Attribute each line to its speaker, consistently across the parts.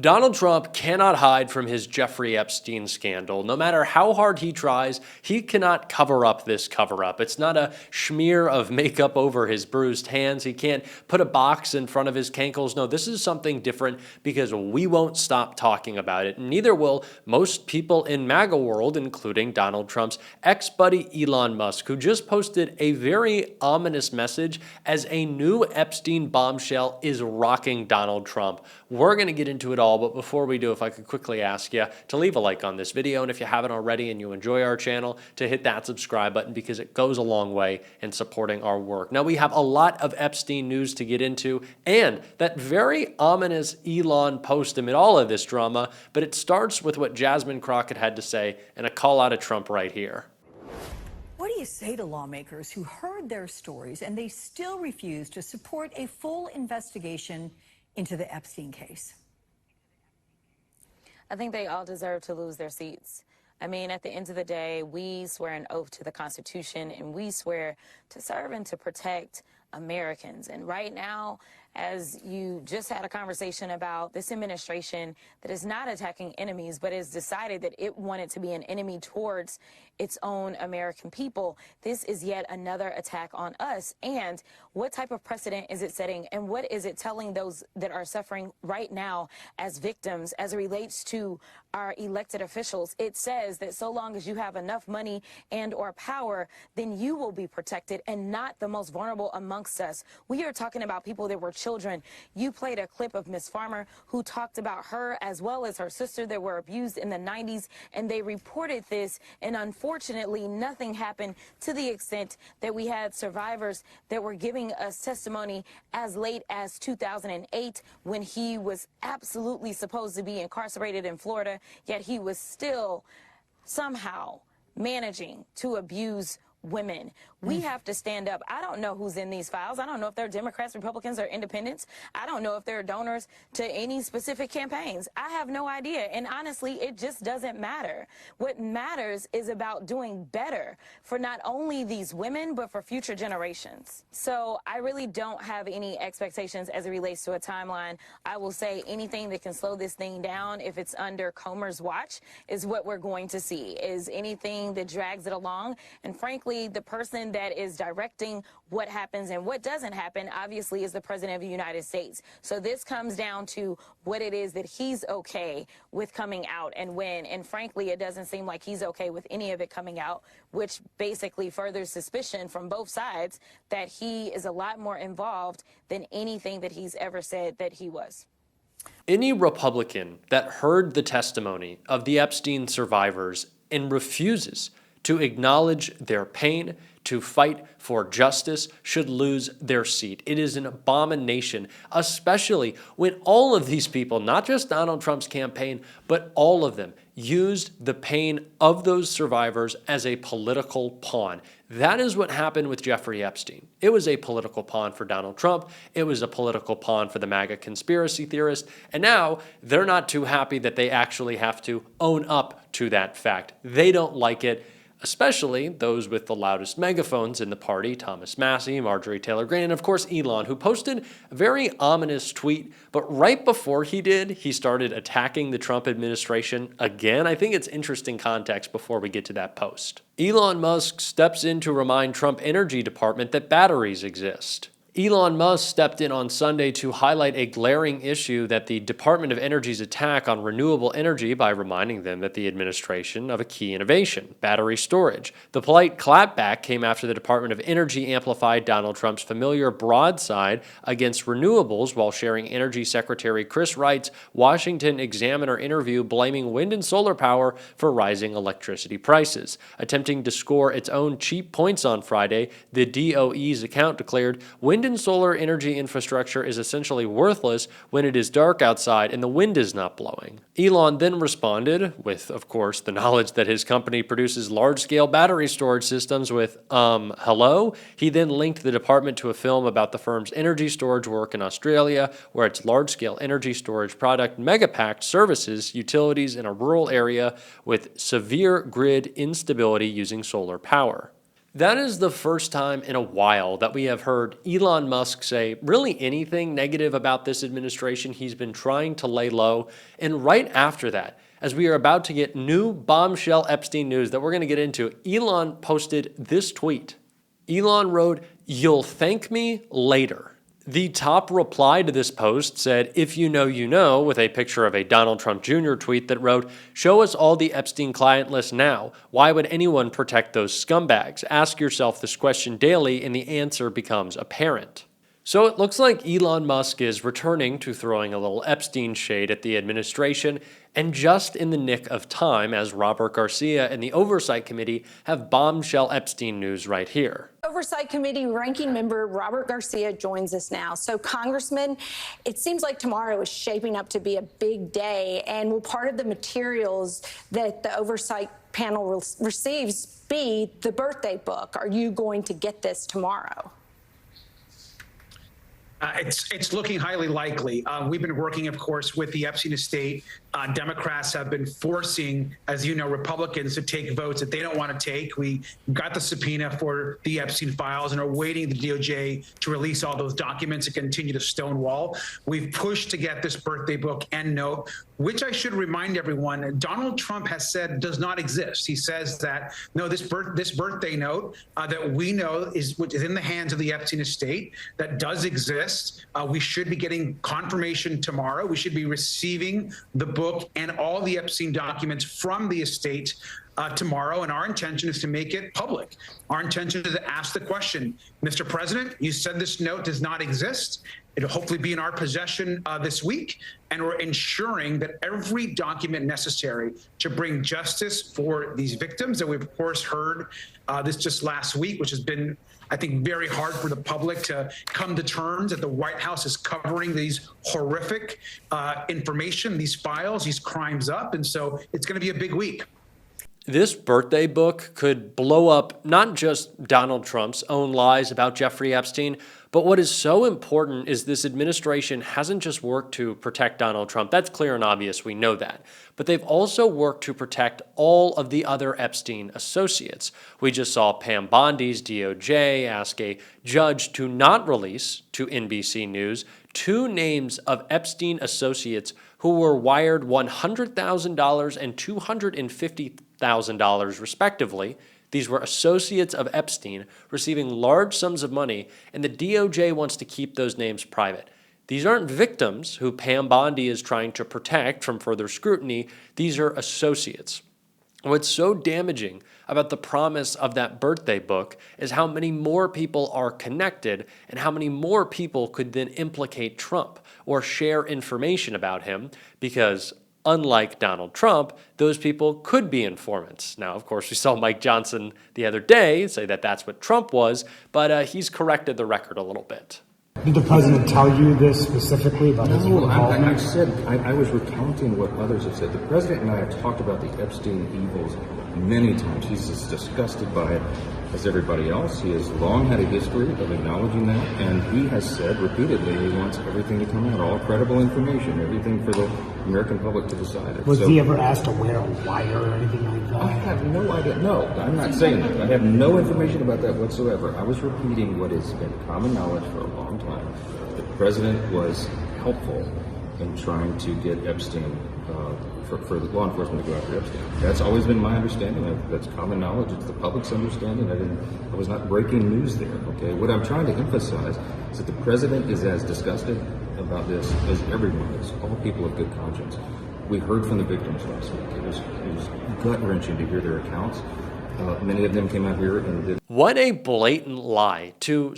Speaker 1: Donald Trump cannot hide from his Jeffrey Epstein scandal. No matter how hard he tries, he cannot cover up this cover-up. It's not a smear of makeup over his bruised hands. He can't put a box in front of his cankles. No, this is something different because we won't stop talking about it. Neither will most people in MAGA world, including Donald Trump's ex-buddy Elon Musk, who just posted a very ominous message as a new Epstein bombshell is rocking Donald Trump. We're going to get into it all, but before we do, if I could quickly ask you to leave a like on this video, and if you haven't already and you enjoy our channel, to hit that subscribe button because it goes a long way in supporting our work. Now, we have a lot of Epstein news to get into, and that very ominous Elon post amid all of this drama, but it starts with what Jasmine Crockett had to say and a call out of Trump right here.
Speaker 2: What do you say to lawmakers who heard their stories and they still refuse to support a full investigation into the Epstein case?
Speaker 3: I think they all deserve to lose their seats. I mean, at the end of the day, we swear an oath to the Constitution, and we swear to serve and to protect Americans. And right now, as you just had a conversation about this administration that is not attacking enemies, but has decided that it wanted to be an enemy towards its own American people, this is yet another attack on us. And what type of precedent is it setting, and what is it telling those that are suffering right now as victims as it relates to our elected officials? It says that so long as you have enough money and or power, then you will be protected and not the most vulnerable amongst us. We are talking about people that were children. You played a clip of Miss Farmer who talked about her as well as her sister that were abused in the 90s, and they reported this, and unfortunately nothing happened to the extent that we had survivors that were giving us testimony as late as 2008 when he was absolutely supposed to be incarcerated in Florida, yet he was still somehow managing to abuse women. We have to stand up. I don't know who's in these files. I don't know if they're Democrats, Republicans, or independents. I don't know if they're donors to any specific campaigns. I have no idea. And honestly, it just doesn't matter. What matters is about doing better for not only these women, but for future generations. So I really don't have any expectations as it relates to a timeline. I will say anything that can slow this thing down, if it's under Comer's watch, is what we're going to see, is anything that drags it along. And frankly, the person that is directing what happens and what doesn't happen, obviously, is the President of the United States. So this comes down to what it is that he's okay with coming out and when. And frankly, it doesn't seem like he's okay with any of it coming out, which basically furthers suspicion from both sides that he is a lot more involved than anything that he's ever said that he was.
Speaker 1: Any Republican that heard the testimony of the Epstein survivors and refuses to acknowledge their pain, to fight for justice, should lose their seat. It is an abomination, especially when all of these people, not just Donald Trump's campaign, but all of them, used the pain of those survivors as a political pawn. That is what happened with Jeffrey Epstein. It was a political pawn for Donald Trump. It was a political pawn for the MAGA conspiracy theorists. And now they're not too happy that they actually have to own up to that fact. They don't like it, especially those with the loudest megaphones in the party, Thomas Massie, Marjorie Taylor Greene, and of course Elon, who posted a very ominous tweet, but right before he did, he started attacking the Trump administration again. I think it's interesting context before we get to that post. Elon Musk steps in to remind Trump Energy Department that batteries exist. Elon Musk stepped in on Sunday to highlight a glaring issue that the Department of Energy's attack on renewable energy by reminding them that the administration of a key innovation, battery storage. The polite clapback came after the Department of Energy amplified Donald Trump's familiar broadside against renewables while sharing Energy Secretary Chris Wright's Washington Examiner interview blaming wind and solar power for rising electricity prices. Attempting to score its own cheap points on Friday, the DOE's account declared wind and solar energy infrastructure is essentially worthless when it is dark outside and the wind is not blowing. Elon then responded with, of course, the knowledge that his company produces large-scale battery storage systems with, hello? He then linked the department to a film about the firm's energy storage work in Australia, where its large-scale energy storage product, Megapack, services utilities in a rural area with severe grid instability using solar power. That is the first time in a while that we have heard Elon Musk say really anything negative about this administration. He's been trying to lay low. And right after that, as we are about to get new bombshell Epstein news that we're going to get into, Elon posted this tweet. Elon wrote, "You'll thank me later." The top reply to this post said, "If you know," with a picture of a Donald Trump Jr. tweet that wrote, "Show us all the Epstein client list now. Why would anyone protect those scumbags? Ask yourself this question daily and the answer becomes apparent." So it looks like Elon Musk is returning to throwing a little Epstein shade at the administration, and just in the nick of time, as Robert Garcia and the Oversight Committee have bombshell Epstein news right here.
Speaker 4: Oversight Committee ranking member Robert Garcia joins us now. So, Congressman, it seems like tomorrow is shaping up to be a big day, and will part of the materials that the Oversight panel receives be the birthday book? Are you going to get this tomorrow?
Speaker 5: It's looking highly likely. We've been working, of course, with the Epstein estate. Democrats have been forcing, as you know, Republicans to take votes that they don't want to take. We got the subpoena for the Epstein files and are waiting the DOJ to release all those documents and continue to stonewall. We've pushed to get this birthday book and note, which I should remind everyone, Donald Trump has said does not exist. He says that, no, this birthday note that we know is in the hands of the Epstein estate, that does exist. We should be getting confirmation tomorrow. We should be receiving the book and all the Epstein documents from the estate tomorrow, and our intention is to make it public. Our intention is to ask the question, Mr. President, you said this note does not exist. It'll hopefully be in our possession this week, and we're ensuring that every document necessary to bring justice for these victims that we've, of course, heard this just last week, which has been, I think, very hard for the public to come to terms that the White House is covering these horrific information, these files, these crimes up. And so it's going to be a big week.
Speaker 1: This birthday book could blow up not just Donald Trump's own lies about Jeffrey Epstein, but what is so important is this administration hasn't just worked to protect Donald Trump. That's clear and obvious. We know that. But they've also worked to protect all of the other Epstein associates. We just saw Pam Bondi's DOJ ask a judge to not release to NBC News 2 names of Epstein associates who were wired $100,000 and $250,000 respectively. These were associates of Epstein receiving large sums of money, and the DOJ wants to keep those names private. These aren't victims who Pam Bondi is trying to protect from further scrutiny. These are associates. What's so damaging about the promise of that birthday book is how many more people are connected and how many more people could then implicate Trump or share information about him, because unlike Donald Trump, those people could be informants. Now, of course, we saw Mike Johnson the other day say that that's what Trump was, but he's corrected the record a little bit.
Speaker 6: Did the president tell you this specifically about his involvement?
Speaker 7: I was recounting what others have said. The president and I have talked about the Epstein evils many times. He's as disgusted by it as everybody else. He has long had a history of acknowledging that, and he has said repeatedly he wants everything to come out, all credible information, everything for the American public to decide.
Speaker 6: Was he ever asked to wear a wire or anything like that?
Speaker 7: I have no idea. No, I'm not saying that. I have no information about that whatsoever. I was repeating what has been common knowledge for a long time. The president was helpful in trying to get Epstein, for the law enforcement to go after Epstein. That's always been my understanding. That's common knowledge. It's the public's understanding. I was not breaking news there, okay? What I'm trying to emphasize is that the president is as disgusted about this as everyone is, all people of good conscience. We heard from the victims last week. It was gut-wrenching to hear their accounts. Many of them came out here and did.
Speaker 1: What a blatant lie to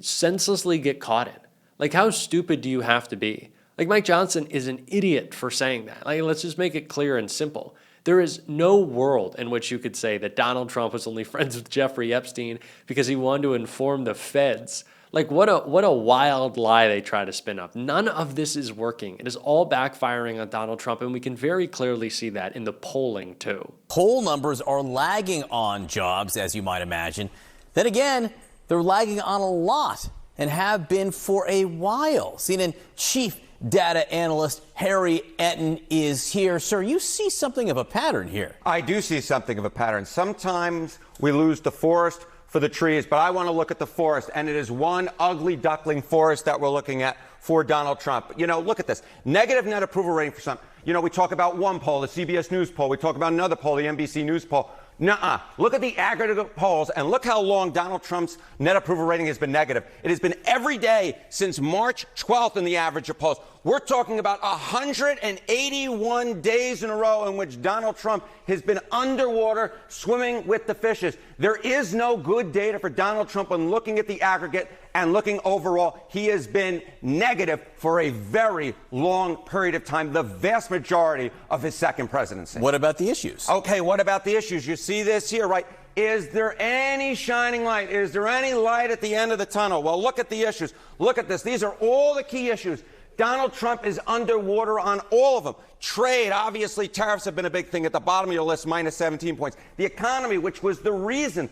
Speaker 1: senselessly get caught in. Like, how stupid do you have to be? Like, Mike Johnson is an idiot for saying that. Like, let's just make it clear and simple. There is no world in which you could say that Donald Trump was only friends with Jeffrey Epstein because he wanted to inform the feds. Like, what a wild lie they try to spin up. None of this is working. It is all backfiring on Donald Trump, and we can very clearly see that in the polling, too.
Speaker 8: Poll numbers are lagging on jobs, as you might imagine. Then again, they're lagging on a lot and have been for a while. CNN chief data analyst Harry Etten is here. Sir, you see something of a pattern here.
Speaker 9: I do see something of a pattern. Sometimes we lose the forest for the trees, but I want to look at the forest, and it is one ugly duckling forest that we're looking at for Donald Trump. You know, look at this. Negative net approval rating for some. You know, we talk about one poll, the CBS News poll. We talk about another poll, the NBC News poll. Nuh-uh. Look at the aggregate polls and look how long Donald Trump's net approval rating has been negative. It has been every day since March 12th in the average of polls. We're talking about 181 days in a row in which Donald Trump has been underwater swimming with the fishes. There is no good data for Donald Trump when looking at the aggregate and looking overall. He has been negative for a very long period of time, the vast majority of his second presidency.
Speaker 8: What about the issues?
Speaker 9: Okay, what about the issues? You see this here, right? Is there any shining light? Is there any light at the end of the tunnel? Well, look at the issues. Look at this. These are all the key issues. Donald Trump is underwater on all of them. Trade, obviously, tariffs have been a big thing at the bottom of your list, minus 17 points. The economy, which was the reason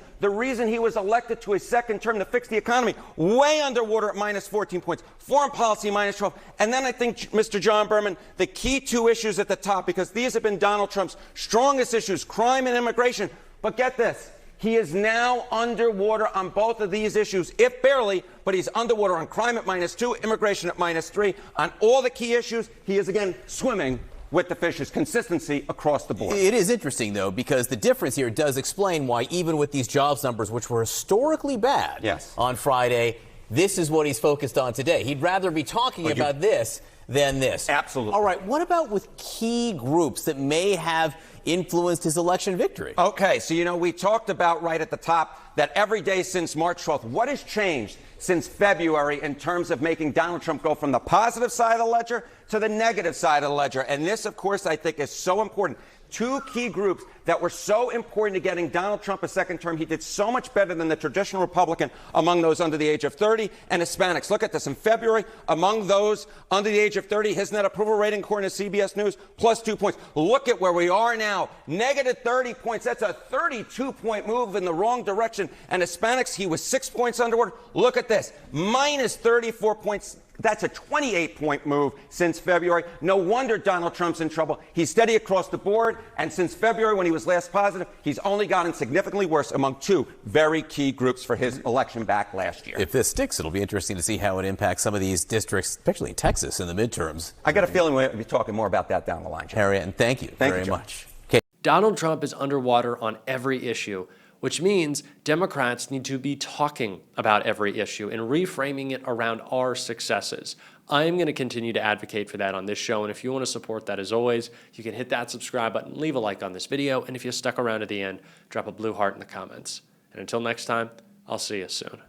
Speaker 9: he was elected to his second term to fix the economy, way underwater at minus 14 points. Foreign policy, minus 12. And then I think, Mr. John Berman, the key two issues at the top, because these have been Donald Trump's strongest issues, crime and immigration. But get this. He is now underwater on both of these issues, if barely, but he's underwater on crime at minus 2, immigration at minus 3. On all the key issues, he is again swimming with the fishes. Consistency across the board.
Speaker 8: It is interesting, though, because the difference here does explain why even with these jobs numbers, which were historically bad on Friday, this is what he's focused on today. He'd rather be talking about this than this.
Speaker 9: Absolutely.
Speaker 8: All right, what about with key groups that may have influenced his election victory?
Speaker 9: Okay, so, you know, we talked about right at the top that every day since March 12th, what has changed since February in terms of making Donald Trump go from the positive side of the ledger to the negative side of the ledger? And this, of course, I think is so important. Two key groups that were so important to getting Donald Trump a second term. He did so much better than the traditional Republican among those under the age of 30 and Hispanics. Look at this. In February, among those under the age of 30, his net approval rating, according to CBS News, plus 2 points. Look at where we are now. Negative 30 points. That's a 32-point move in the wrong direction. And Hispanics, he was 6 points underwater. Look at this. Minus 34 points. That's a 28-point move since February. No wonder Donald Trump's in trouble. He's steady across the board. And since February, when he was last positive, he's only gotten significantly worse among two very key groups for his election back last year.
Speaker 8: If this sticks, it'll be interesting to see how it impacts some of these districts, especially in Texas in the midterms.
Speaker 9: I got a feeling we'll be talking more about that down the line, John.
Speaker 8: Harriet, and thank you very much. Okay.
Speaker 1: Donald Trump is underwater on every issue, which means Democrats need to be talking about every issue and reframing it around our successes. I'm going to continue to advocate for that on this show, and if you want to support that, as always, you can hit that subscribe button, leave a like on this video, and if you stuck around at the end, drop a blue heart in the comments. And until next time, I'll see you soon.